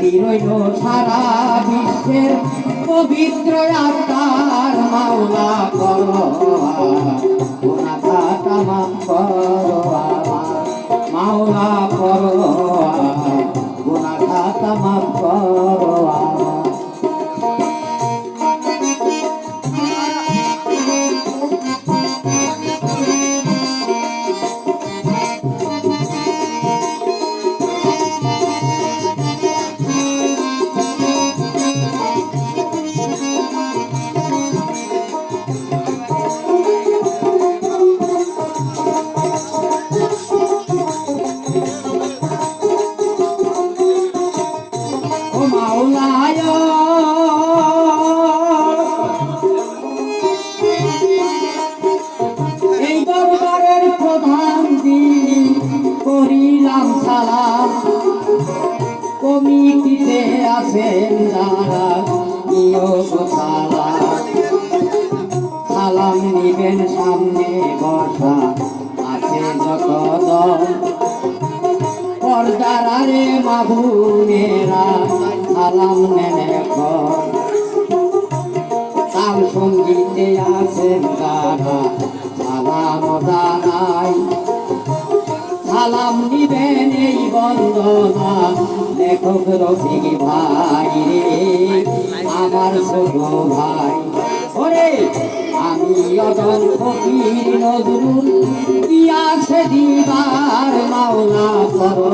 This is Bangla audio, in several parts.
রইল সারা বিশ্বের পবিত্র আত্মার মাওলা করো গুনাহ খাতা মাফ করো মাওলা করো গুনাহ খাতা মাফ করো এই দরবারের প্রধান যিনি করিলাম সালাম কমিটিতে আছেন যারা নিয়োগ সালাম নিবেন সামনে বসা আছে যত দল পর্দারে মাবুনেরা সালাম নেন তাল সঙ্গীতে আছেন তারা সালাম জানাই সালাম নিবেন এই বন্দনা লেখক রফিক ভাই রে আমার ছোট ভাই ওরে আমি অদল ফকির নজরুল দিয়াছে দিবার মাওলা করো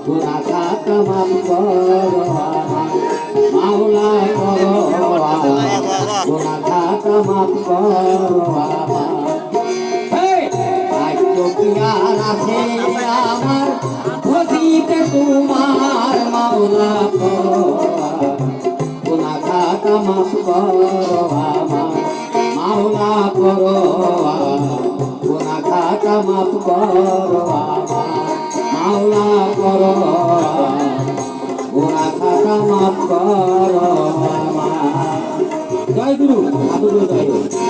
গুনাহ খাতা মাফ করো মাওলা করো গুনাহ খাতা মাফ করো আর আছে আমার খুশিতে তোমার মাওলা করো গুনাহ খাতা মাফ করো মাওলা করো গুনাহ খাতা মাফ করো মাওলা করো গুনাহ খাতা মাফ করো জয় গুরু সাধু জয়